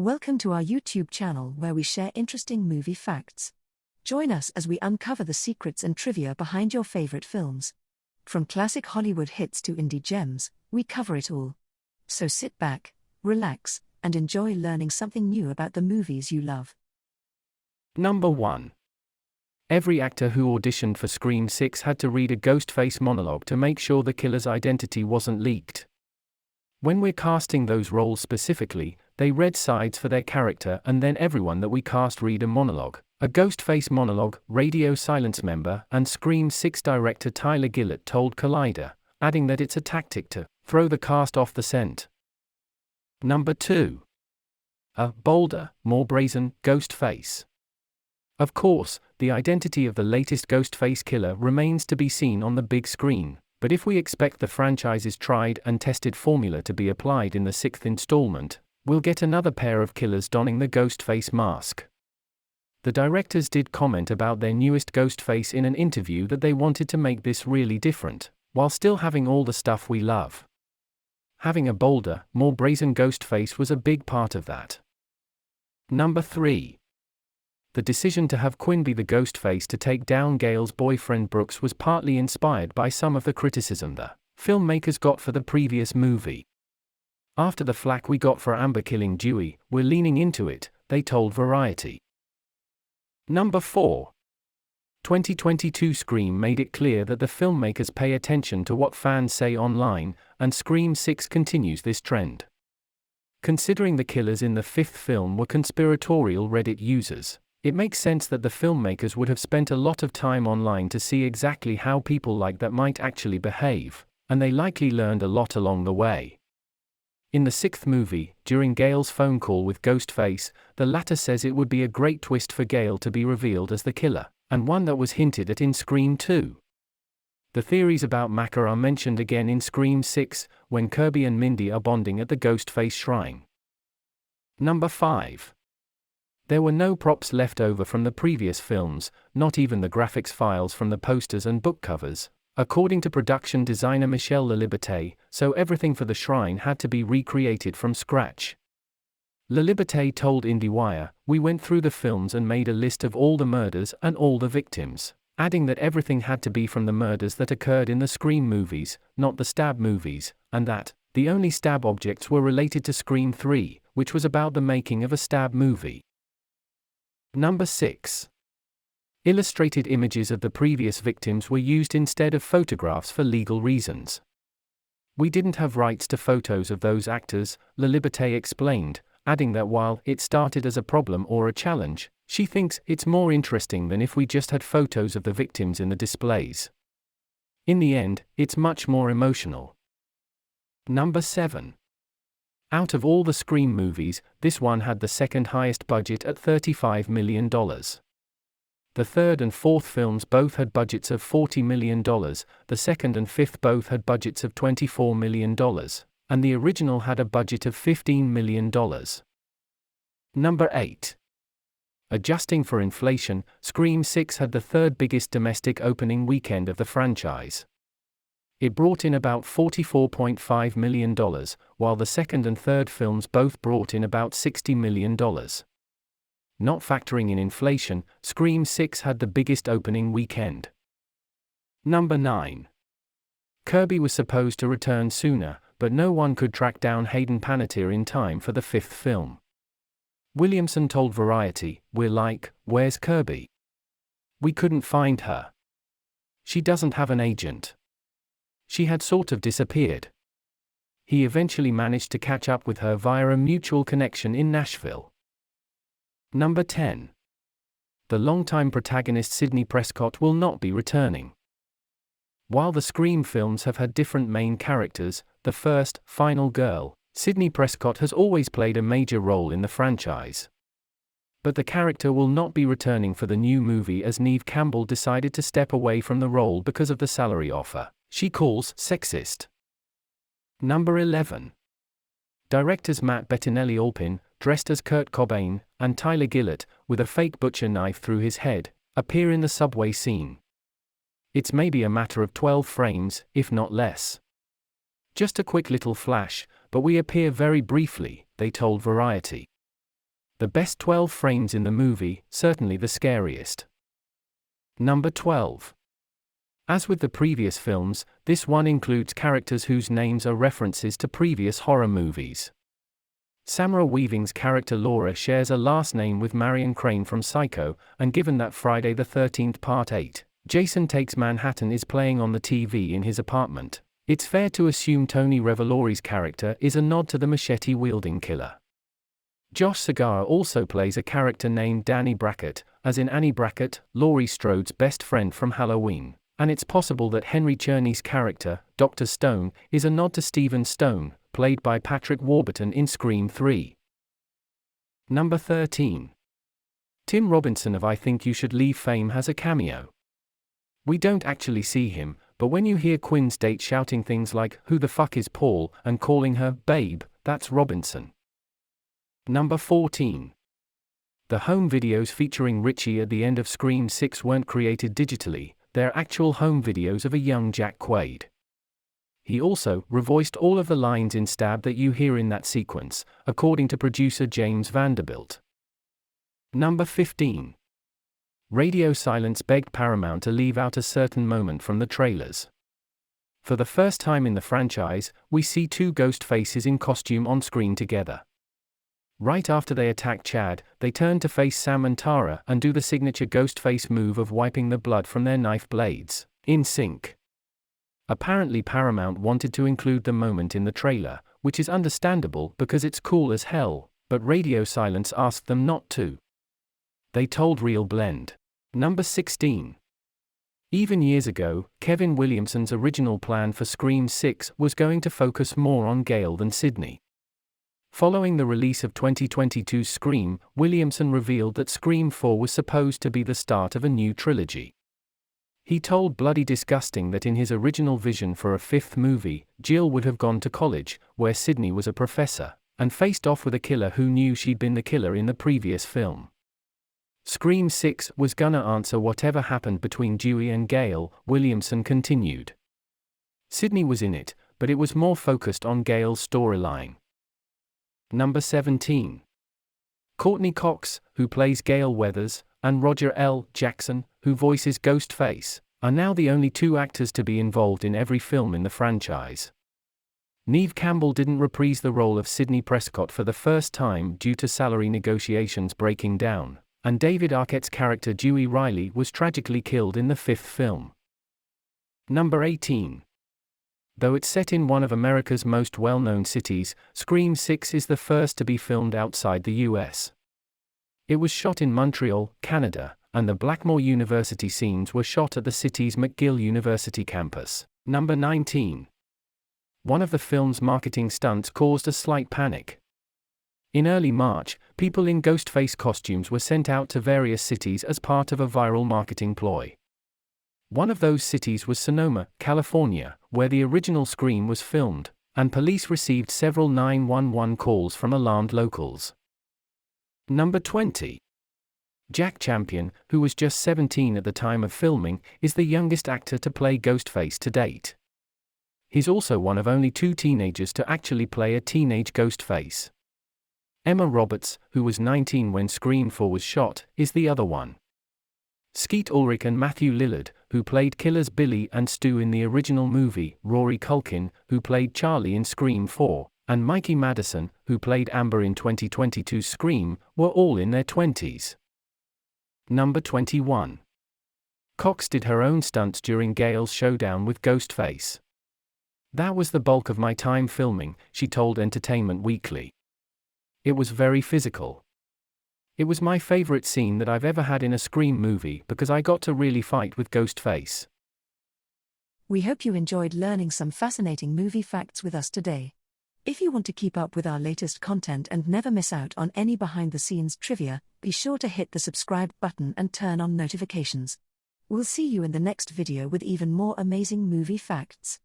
Welcome to our YouTube channel where we share interesting movie facts. Join us as we uncover the secrets and trivia behind your favorite films. From classic Hollywood hits to indie gems, we cover it all. So sit back, relax, and enjoy learning something new about the movies you love. Number 1. Every actor who auditioned for Scream 6 had to read a Ghostface monologue to make sure the killer's identity wasn't leaked. When we're casting those roles specifically, they read sides for their character, and then everyone that we cast read a monologue. A Ghostface monologue, Radio Silence member and Scream 6 director Tyler Gillett told Collider, adding that it's a tactic to throw the cast off the scent. Number 2. A bolder, more brazen Ghostface. Of course, the identity of the latest Ghostface killer remains to be seen on the big screen, but if we expect the franchise's tried and tested formula to be applied in the 6th installment, we'll get another pair of killers donning the Ghostface mask. The directors did comment about their newest Ghostface in an interview that they wanted to make this really different, while still having all the stuff we love. Having a bolder, more brazen Ghostface was a big part of that. Number 3. The decision to have Quinn be the Ghostface to take down Gale's boyfriend Brooks was partly inspired by some of the criticism the filmmakers got for the previous movie. After the flack we got for Amber killing Dewey, we're leaning into it, they told Variety. Number 4. 2022 Scream made it clear that the filmmakers pay attention to what fans say online, and Scream 6 continues this trend. Considering the killers in the 5th film were conspiratorial Reddit users, it makes sense that the filmmakers would have spent a lot of time online to see exactly how people like that might actually behave, and they likely learned a lot along the way. In the 6th movie, during Gale's phone call with Ghostface, the latter says it would be a great twist for Gale to be revealed as the killer, and one that was hinted at in Scream 2. The theories about Macker are mentioned again in Scream 6, when Kirby and Mindy are bonding at the Ghostface shrine. Number 5. There were no props left over from the previous films, not even the graphics files from the posters and book covers, according to production designer Michelle LaLiberte, so everything for the shrine had to be recreated from scratch. LaLiberte told IndieWire, "We went through the films and made a list of all the murders and all the victims," adding that everything had to be from the murders that occurred in the Scream movies, not the Stab movies, and that the only Stab objects were related to Scream 3, which was about the making of a Stab movie. Number 6. Illustrated images of the previous victims were used instead of photographs for legal reasons. "We didn't have rights to photos of those actors," LaLiberte explained, adding that while it started as a problem or a challenge, she thinks it's more interesting than if we just had photos of the victims in the displays. In the end, it's much more emotional. Number 7. Out of all the Scream movies, this one had the second highest budget at $35 million. The third and fourth films both had budgets of $40 million, the second and fifth both had budgets of $24 million, and the original had a budget of $15 million. Number 8. Adjusting for inflation, Scream 6 had the third biggest domestic opening weekend of the franchise. It brought in about $44.5 million, while the second and third films both brought in about $60 million. Not factoring in inflation, Scream 6 had the biggest opening weekend. Number 9. Kirby was supposed to return sooner, but no one could track down Hayden Panettiere in time for the 5th film. Williamson told Variety, "We're like, where's Kirby? We couldn't find her. She doesn't have an agent. She had sort of disappeared." He eventually managed to catch up with her via a mutual connection in Nashville. Number 10. The longtime protagonist Sidney Prescott will not be returning. While the Scream films have had different main characters, the first, final girl, Sidney Prescott has always played a major role in the franchise. But the character will not be returning for the new movie as Neve Campbell decided to step away from the role because of the salary offer she calls sexist. Number 11. Directors Matt Bettinelli-Olpin, dressed as Kurt Cobain, and Tyler Gillett, with a fake butcher knife through his head, appear in the subway scene. It's maybe a matter of 12 frames, if not less. Just a quick little flash, but we appear very briefly, they told Variety. The best 12 frames in the movie, certainly the scariest. Number 12. As with the previous films, this one includes characters whose names are references to previous horror movies. Samara Weaving's character Laura shares a last name with Marion Crane from Psycho, and given that Friday the 13th Part 8, Jason Takes Manhattan is playing on the TV in his apartment, it's fair to assume Tony Revolori's character is a nod to the machete-wielding killer. Josh Segarra also plays a character named Danny Brackett, as in Annie Brackett, Laurie Strode's best friend from Halloween, and it's possible that Henry Czerny's character, Dr. Stone, is a nod to Stephen Stone, played by Patrick Warburton in Scream 3. Number 13. Tim Robinson of I Think You Should Leave fame has a cameo. We don't actually see him, but when you hear Quinn's date shouting things like, "Who the fuck is Paul?" and calling her, "babe," that's Robinson. Number 14. The home videos featuring Richie at the end of Scream 6 weren't created digitally, they're actual home videos of a young Jack Quaid. He also revoiced all of the lines in Stab that you hear in that sequence, according to producer James Vanderbilt. Number 15. Radio Silence begged Paramount to leave out a certain moment from the trailers. For the first time in the franchise, we see two ghost faces in costume on screen together. Right after they attack Chad, they turn to face Sam and Tara and do the signature ghost face move of wiping the blood from their knife blades, in sync. Apparently Paramount wanted to include the moment in the trailer, which is understandable because it's cool as hell, but Radio Silence asked them not to. They told Real Blend. Number 16. Even years ago, Kevin Williamson's original plan for Scream 6 was going to focus more on Gale than Sidney. Following the release of 2022's Scream, Williamson revealed that Scream 4 was supposed to be the start of a new trilogy. He told Bloody Disgusting that in his original vision for a fifth movie, Jill would have gone to college, where Sidney was a professor, and faced off with a killer who knew she'd been the killer in the previous film. Scream 6 was gonna answer whatever happened between Dewey and Gale, Williamson continued. Sidney was in it, but it was more focused on Gale's storyline. Number 17. Courtney Cox, who plays Gale Weathers, and Roger L. Jackson, who voices Ghostface, are now the only two actors to be involved in every film in the franchise. Neve Campbell didn't reprise the role of Sidney Prescott for the first time due to salary negotiations breaking down, and David Arquette's character Dewey Riley was tragically killed in the fifth film. Number 18. Though it's set in one of America's most well-known cities, Scream 6 is the first to be filmed outside the US. It was shot in Montreal, Canada, and the Blackmore University scenes were shot at the city's McGill University campus. Number 19. One of the film's marketing stunts caused a slight panic. In early March, people in Ghostface costumes were sent out to various cities as part of a viral marketing ploy. One of those cities was Sonoma, California, where the original Scream was filmed, and police received several 911 calls from alarmed locals. Number 20. Jack Champion, who was just 17 at the time of filming, is the youngest actor to play Ghostface to date. He's also one of only two teenagers to actually play a teenage Ghostface. Emma Roberts, who was 19 when Scream 4 was shot, is the other one. Skeet Ulrich and Matthew Lillard, who played killers Billy and Stu in the original movie, Rory Culkin, who played Charlie in Scream 4, and Mikey Madison, who played Amber in 2022's Scream, were all in their 20s. Number 21. Cox did her own stunts during Gale's showdown with Ghostface. "That was the bulk of my time filming," she told Entertainment Weekly. "It was very physical. It was my favorite scene that I've ever had in a Scream movie because I got to really fight with Ghostface." We hope you enjoyed learning some fascinating movie facts with us today. If you want to keep up with our latest content and never miss out on any behind-the-scenes trivia, be sure to hit the subscribe button and turn on notifications. We'll see you in the next video with even more amazing movie facts.